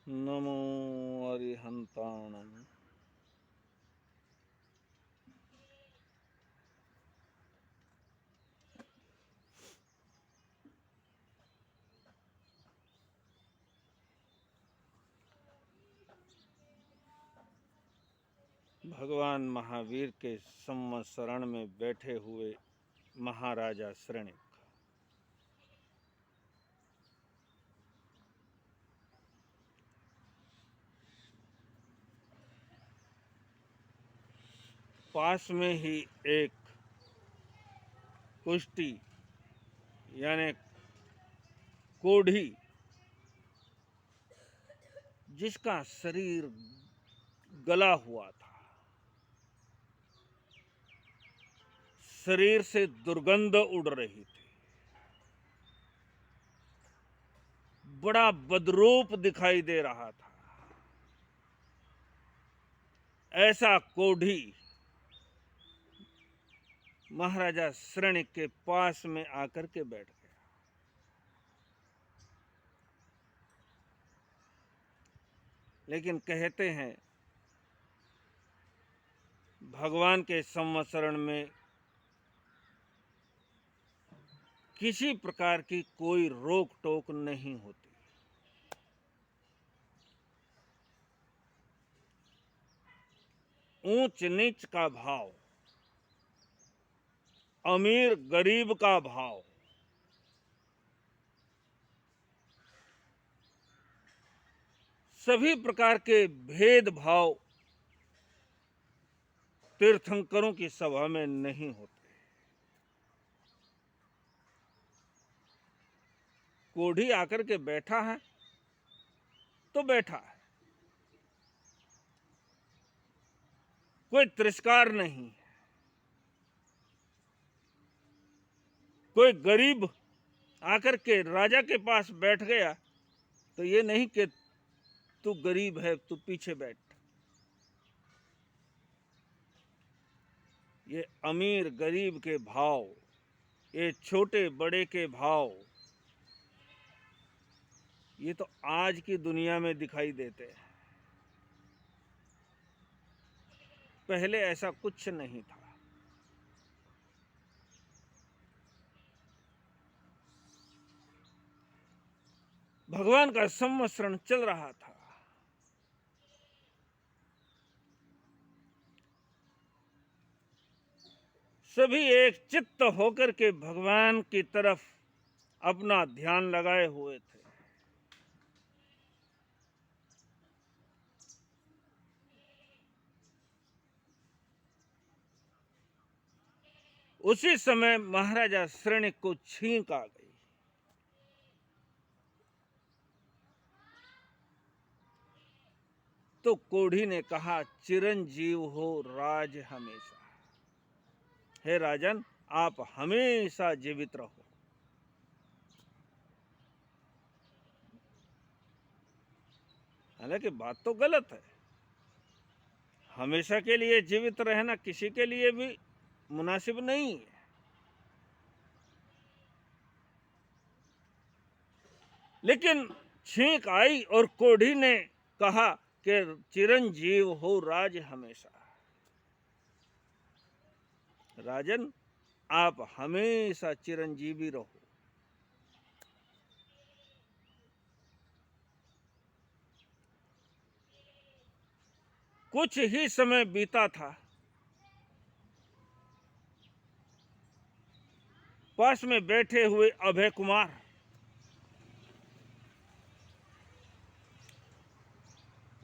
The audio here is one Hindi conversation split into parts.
नमो अरिहंताणम्। भगवान महावीर के संवत्सरण में बैठे हुए महाराजा श्रेणिक। पास में ही एक कुष्टी यानी कोढ़ी, जिसका शरीर गला हुआ था, शरीर से दुर्गंध उड़ रही थी, बड़ा बदरूप दिखाई दे रहा था। ऐसा कोढ़ी महाराजा श्रेणिक के पास में आकर के बैठ गया। लेकिन कहते हैं भगवान के संवत्सरण में किसी प्रकार की कोई रोक टोक नहीं होती। ऊंच नीच का भाव, अमीर गरीब का भाव, सभी प्रकार के भेदभाव तीर्थंकरों की सभा में नहीं होते। कोढ़ी आकर के बैठा है तो बैठा है, कोई तिरस्कार नहीं है। कोई गरीब आकर के राजा के पास बैठ गया तो ये नहीं कि तू गरीब है, तू पीछे बैठ। ये अमीर गरीब के भाव, ये छोटे बड़े के भाव, ये तो आज की दुनिया में दिखाई देते हैं। पहले ऐसा कुछ नहीं था। भगवान का संवत्सरण चल रहा था। सभी एक चित्त होकर के भगवान की तरफ अपना ध्यान लगाए हुए थे। उसी समय महाराजा श्रेणिक को छींक आ गई। तो कोढ़ी ने कहा, चिरंजीव हो राज हमेशा। हे राजन, आप हमेशा जीवित रहो। हालांकि बात तो गलत है। हमेशा के लिए जीवित रहना किसी के लिए भी मुनासिब नहीं है। लेकिन छींक आई और कोढ़ी ने कहा कि चिरंजीव हो राज हमेशा। राजन, आप हमेशा चिरंजीवी रहो। कुछ ही समय बीता था। पास में बैठे हुए अभय कुमार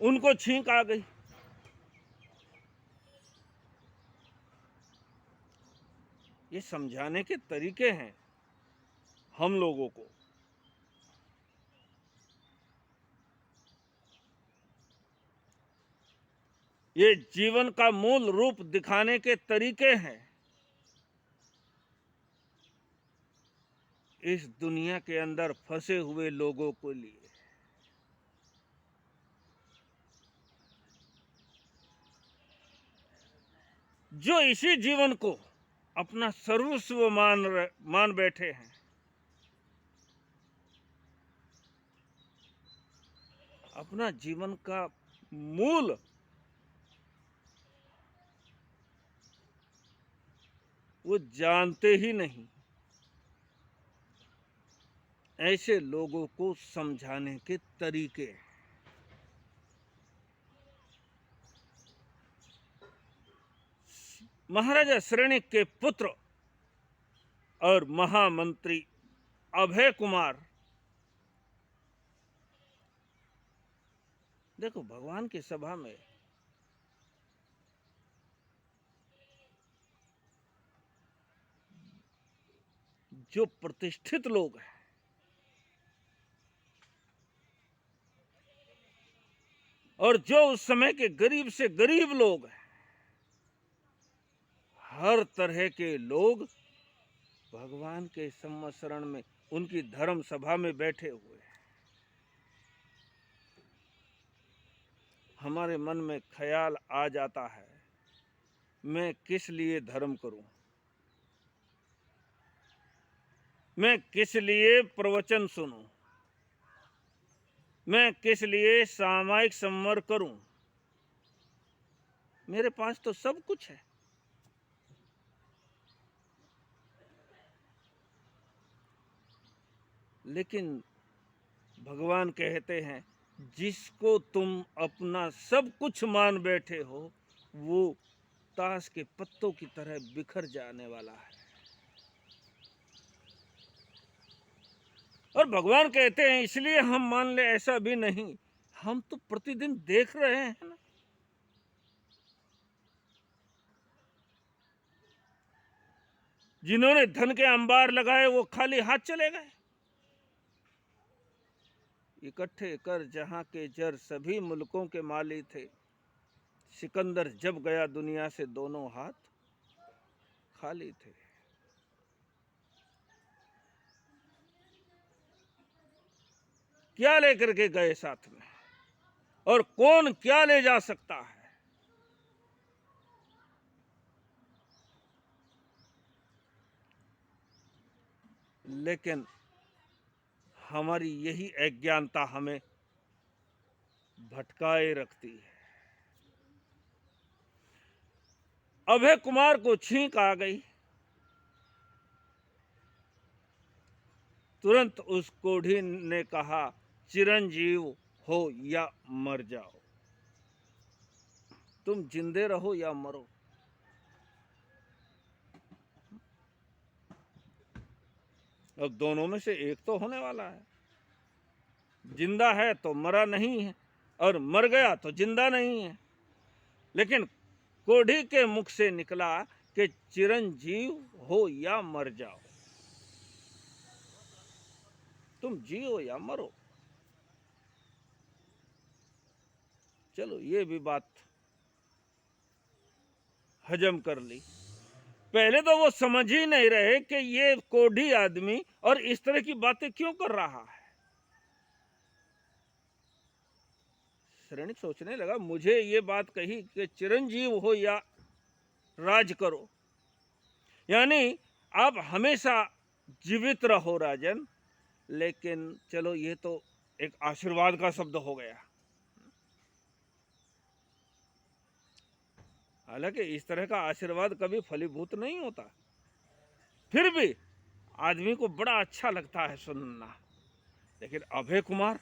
उनको छींक आ गई। ये समझाने के तरीके हैं हम लोगों को। ये जीवन का मूल रूप दिखाने के तरीके हैं इस दुनिया के अंदर फंसे हुए लोगों को लिए। जो इसी जीवन को अपना सर्वस्व मान बैठे हैं, अपना जीवन का मूल वो जानते ही नहीं। ऐसे लोगों को समझाने के तरीके, महाराजा श्रेणिक के पुत्र और महामंत्री अभय कुमार, देखो भगवान की सभा में जो प्रतिष्ठित लोग हैं और जो उस समय के गरीब से गरीब लोग हैं, हर तरह के लोग भगवान के सम्मरण में उनकी धर्म सभा में बैठे हुए हैं। हमारे मन में ख्याल आ जाता है, मैं किस लिए धर्म करूं, मैं किस लिए प्रवचन सुनूं, मैं किस लिए सामायिक संवर करूं। मेरे पास तो सब कुछ है। लेकिन भगवान कहते हैं, जिसको तुम अपना सब कुछ मान बैठे हो वो ताश के पत्तों की तरह बिखर जाने वाला है। और भगवान कहते हैं इसलिए हम मान ले, ऐसा भी नहीं, हम तो प्रतिदिन देख रहे हैं ना, जिन्होंने धन के अंबार लगाए वो खाली हाथ चले गए। इकट्ठे कर जहां के जर सभी मुल्कों के माली थे, सिकंदर जब गया दुनिया से दोनों हाथ खाली थे। क्या लेकर के गए साथ में, और कौन क्या ले जा सकता है। लेकिन हमारी यही अज्ञानता हमें भटकाए रखती है। अभय कुमार को छींक आ गई, तुरंत उस कोढ़ी ने कहा, चिरंजीव हो या मर जाओ, तुम जिंदे रहो या मरो। अब दोनों में से एक तो होने वाला है। जिंदा है तो मरा नहीं है, और मर गया तो जिंदा नहीं है। लेकिन कोढ़ी के मुख से निकला कि चिरंजीव हो या मर जाओ, तुम जियो या मरो। चलो ये भी बात हजम कर ली। पहले तो वो समझ ही नहीं रहे कि ये कोढ़ी आदमी और इस तरह की बातें क्यों कर रहा है। श्रेणिक सोचने लगा, मुझे ये बात कही कि चिरंजीव हो या राज करो, यानी आप हमेशा जीवित रहो राजन। लेकिन चलो ये तो एक आशीर्वाद का शब्द हो गया। हालांकि इस तरह का आशीर्वाद कभी फलीभूत नहीं होता, फिर भी आदमी को बड़ा अच्छा लगता है सुनना। लेकिन अभय कुमार,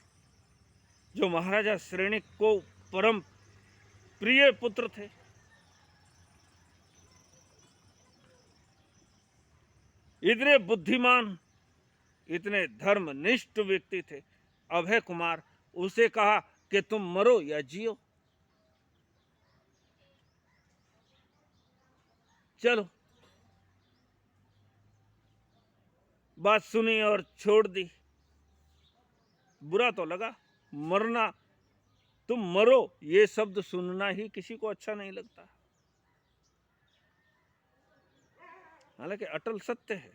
जो महाराजा श्रेणिक को परम प्रिय पुत्र थे, इतने बुद्धिमान, इतने धर्मनिष्ठ व्यक्ति थे, अभय कुमार उसे कहा कि तुम मरो या जियो। चलो बात सुनी और छोड़ दी। बुरा तो लगा, मरना, तुम मरो ये शब्द सुनना ही किसी को अच्छा नहीं लगता। हालांकि अटल सत्य है,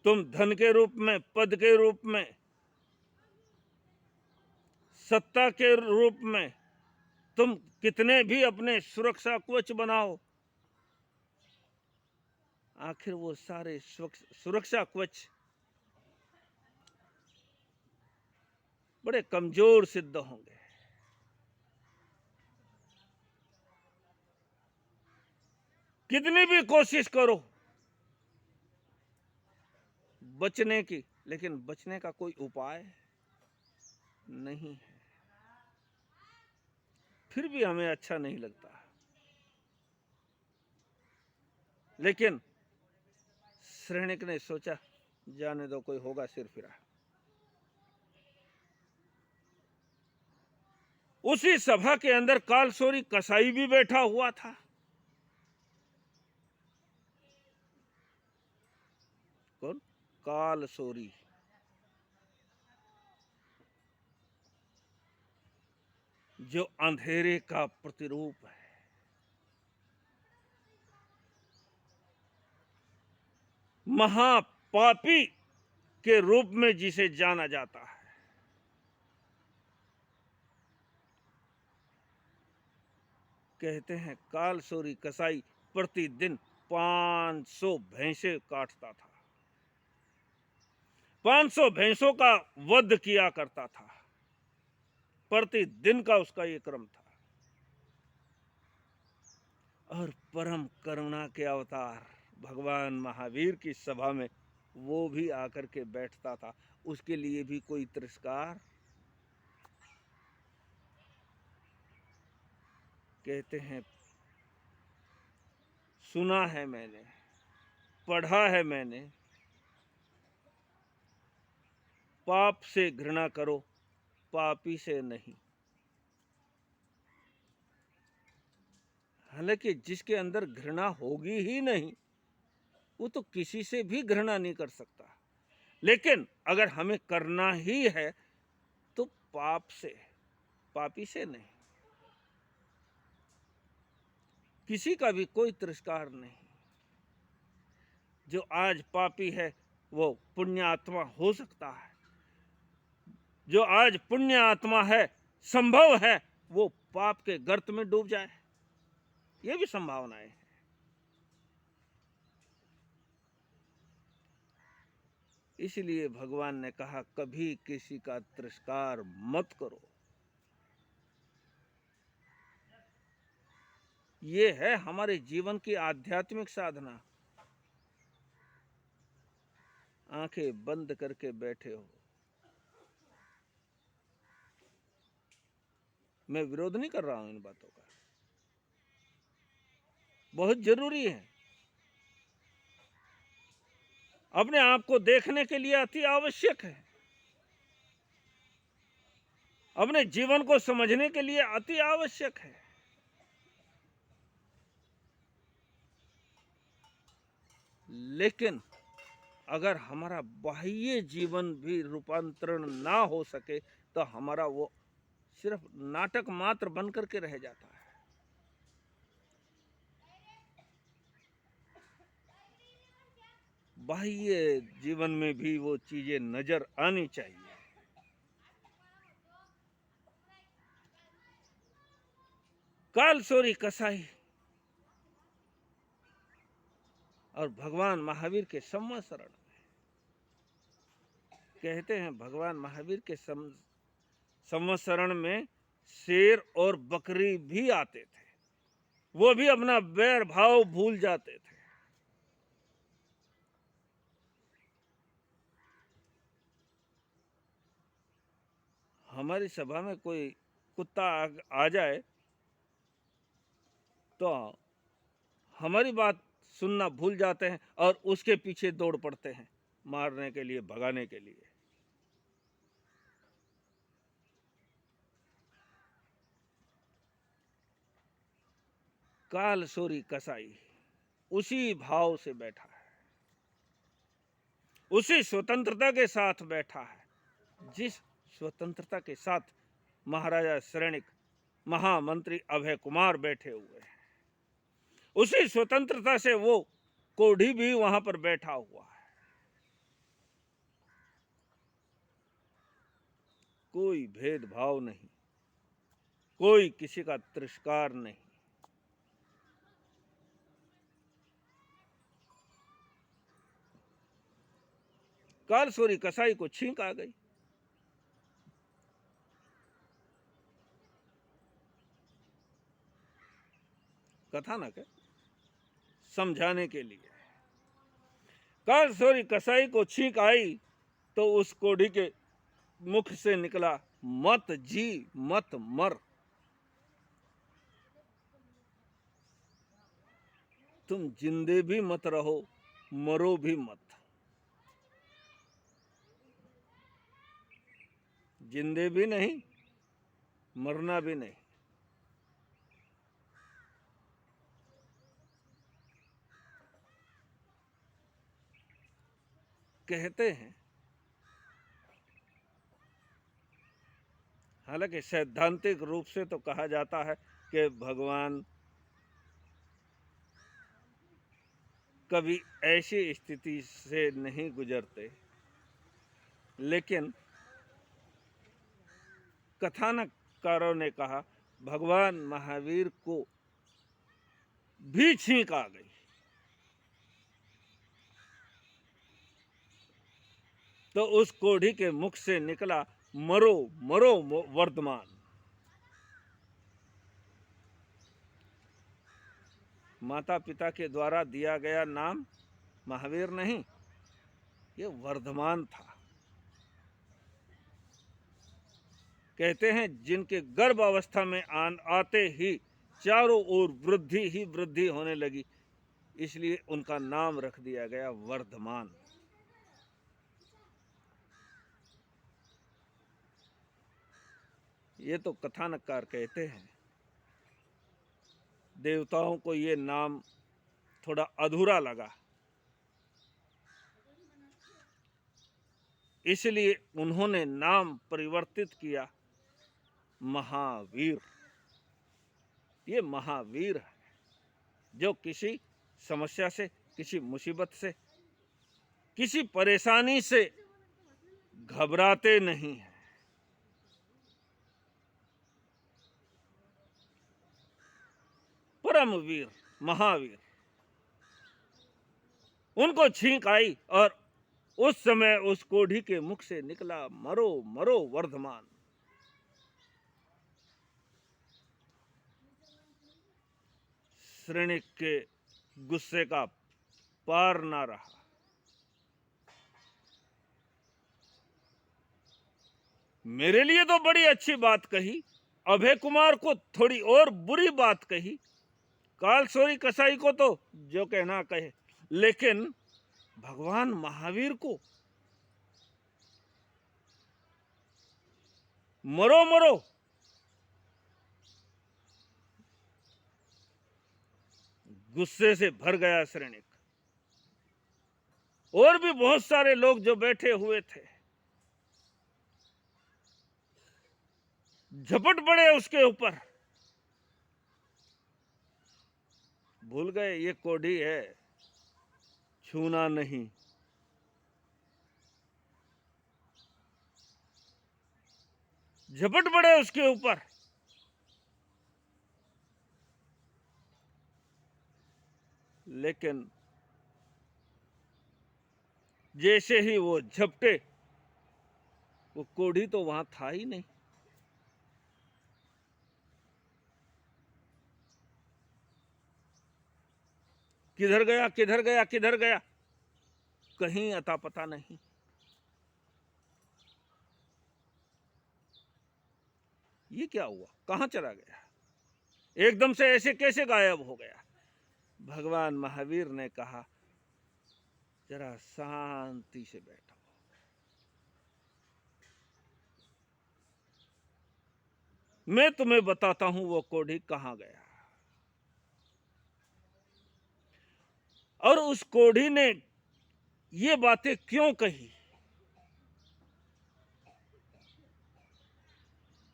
तुम धन के रूप में, पद के रूप में, सत्ता के रूप में तुम कितने भी अपने सुरक्षा कवच बनाओ, आखिर वो सारे सुरक्षा कवच बड़े कमजोर सिद्ध होंगे। कितनी भी कोशिश करो बचने की, लेकिन बचने का कोई उपाय नहीं है। फिर भी हमें अच्छा नहीं लगता, लेकिन श्रेणिक ने सोचा जाने दो, कोई होगा सिर फिरा। उसी सभा के अंदर कालसोरी कसाई भी बैठा हुआ था। कौन? कालसोरी। जो अंधेरे का प्रतिरूप है, महापापी के रूप में जिसे जाना जाता है। कहते हैं कालसोरी कसाई प्रतिदिन 500 भैंसे काटता था, 500 भैंसों का वध किया करता था। प्रतिदिन का उसका ये क्रम था। और परम करुणा के अवतार भगवान महावीर की सभा में वो भी आकर के बैठता था। उसके लिए भी कोई तिरस्कार? कहते हैं सुना है मैंने, पढ़ा है मैंने, पाप से घृणा करो, पापी से नहीं। हालांकि जिसके अंदर घृणा होगी ही नहीं, वो तो किसी से भी घृणा नहीं कर सकता। लेकिन अगर हमें करना ही है तो पाप से, पापी से नहीं। किसी का भी कोई तिरस्कार नहीं। जो आज पापी है वो पुण्य आत्मा हो सकता है। जो आज पुण्य आत्मा है, संभव है वो पाप के गर्त में डूब जाए, ये भी संभावनाएं हैं। इसलिए भगवान ने कहा कभी किसी का तिरस्कार मत करो। ये है हमारे जीवन की आध्यात्मिक साधना। आंखें बंद करके बैठे हो, मैं विरोध नहीं कर रहा हूं इन बातों का, बहुत जरूरी है। अपने आप को देखने के लिए अति आवश्यक है। अपने जीवन को समझने के लिए अति आवश्यक है। लेकिन अगर हमारा बाह्य जीवन भी रूपांतरण ना हो सके तो हमारा वो सिर्फ नाटक मात्र बन करके रह जाता है। बाह्य जीवन में भी वो चीजें नजर आनी चाहिए। कालसोरी कसाई और भगवान महावीर के संवत्सरण में, कहते हैं भगवान महावीर के संवत्सरण में शेर और बकरी भी आते थे। वो भी अपना वैर भाव भूल जाते थे। हमारी सभा में कोई कुत्ता आ जाए तो हमारी बात सुनना भूल जाते हैं और उसके पीछे दौड़ पड़ते हैं, मारने के लिए, भगाने के लिए। कालसोरी कसाई उसी भाव से बैठा है, उसी स्वतंत्रता के साथ बैठा है जिस स्वतंत्रता के साथ महाराजा श्रेणिक, महामंत्री अभय कुमार बैठे हुए हैं। उसी स्वतंत्रता से वो कोढ़ी भी वहां पर बैठा हुआ है। कोई भेदभाव नहीं, कोई किसी का तिरस्कार नहीं। कालसोरी कसाई को छींक आ गई। कथानक है समझाने के लिए। कालसोरी कसाई को छींक आई तो उस कोढ़ी के मुख से निकला, मत जी मत मर। तुम जिंदे भी मत रहो, मरो भी मत। जिंदे भी नहीं, मरना भी नहीं। कहते हैं, हालांकि सैद्धांतिक रूप से तो कहा जाता है कि भगवान कभी ऐसी स्थिति से नहीं गुजरते, लेकिन कथानककारों ने कहा भगवान महावीर को भी छींक आ गई तो उस कोढ़ी के मुख से निकला, मरो मरो वर्धमान। माता पिता के द्वारा दिया गया नाम महावीर नहीं, ये वर्धमान था। कहते हैं जिनके गर्भ अवस्था में आते ही चारों ओर वृद्धि ही वृद्धि होने लगी, इसलिए उनका नाम रख दिया गया वर्धमान। ये तो कथानककार कहते हैं। देवताओं को ये नाम थोड़ा अधूरा लगा, इसलिए उन्होंने नाम परिवर्तित किया महावीर। ये महावीर है जो किसी समस्या से, किसी मुसीबत से, किसी परेशानी से घबराते नहीं हैं। परमवीर, महावीर। उनको छींक आई और उस समय उस कोढ़ी के मुख से निकला, मरो मरो वर्धमान। श्रेणिक के गुस्से का पार ना रहा। मेरे लिए तो बड़ी अच्छी बात कही, अभय कुमार को थोड़ी और बुरी बात कही, कालसोरी कसाई को तो जो कहना कहे, लेकिन भगवान महावीर को मरो मरो। गुस्से से भर गया श्रेणिक। और भी बहुत सारे लोग जो बैठे हुए थे झपट पड़े उसके ऊपर। भूल गए ये कोढ़ी है, छूना नहीं। झपट पड़े उसके ऊपर। लेकिन जैसे ही वो झपटे, वो कोढ़ी तो वहां था ही नहीं। किधर गया किधर गया किधर गया, कहीं अता पता नहीं। ये क्या हुआ, कहां चला गया, एकदम से ऐसे कैसे गायब हो गया। भगवान महावीर ने कहा जरा शांति से बैठो। मैं तुम्हें बताता हूं वो कोढ़ी कहां गया। और उस कोढ़ी ने ये बातें क्यों कही।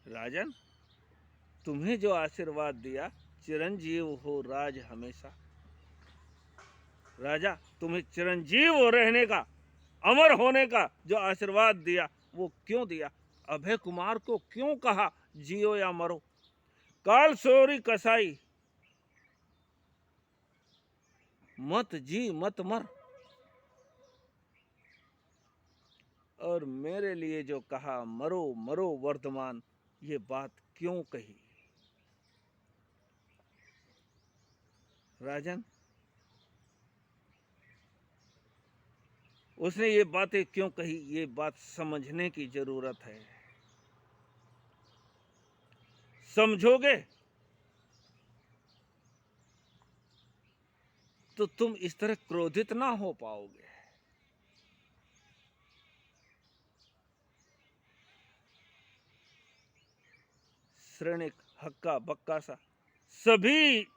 राजन, तुम्हें जो आशीर्वाद दिया, चिरंजीव हो राज हमेशा। राजा, तुम्हें चिरंजीव हो रहने का, अमर होने का जो आशीर्वाद दिया, वो क्यों दिया। अभय कुमार को क्यों कहा जियो या मरो। कालसोरी कसाई, मत जी मत मर। और मेरे लिए जो कहा मरो मरो वर्धमान, ये बात क्यों कही। राजन, उसने ये बातें क्यों कही, ये बात समझने की जरूरत है। समझोगे तो तुम इस तरह क्रोधित ना हो पाओगे। श्रेणिक हक्का बक्का सा सभी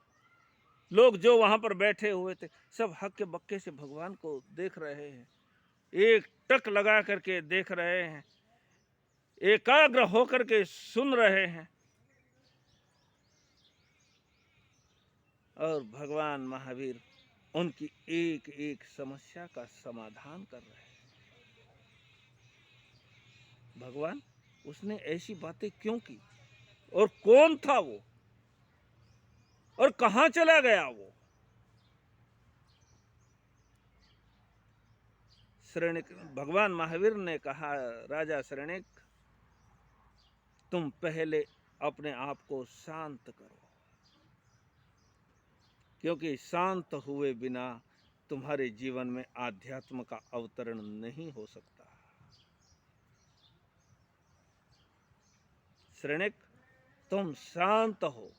लोग जो वहां पर बैठे हुए थे, सब हक्के बक्के से भगवान को देख रहे हैं, एक टक लगा करके देख रहे हैं, एकाग्र होकर के सुन रहे हैं, और भगवान महावीर उनकी एक एक समस्या का समाधान कर रहे हैं। भगवान, उसने ऐसी बातें क्यों की, और कौन था वो, और कहां चला गया वो? श्रेणिक, भगवान महावीर ने कहा, राजा श्रेणिक, तुम पहले अपने आप को शांत करो, क्योंकि शांत हुए बिना तुम्हारे जीवन में आध्यात्म का अवतरण नहीं हो सकता। श्रेणिक, तुम शांत हो,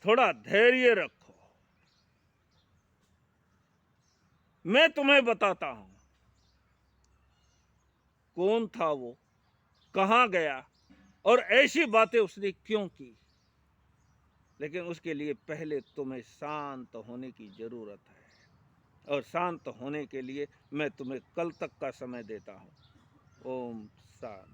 थोड़ा धैर्य रखो, मैं तुम्हें बताता हूं कौन था वो, कहां गया, और ऐसी बातें उसने क्यों की। लेकिन उसके लिए पहले तुम्हें शांत होने की जरूरत है, और शांत होने के लिए मैं तुम्हें कल तक का समय देता हूं। ओम शांति।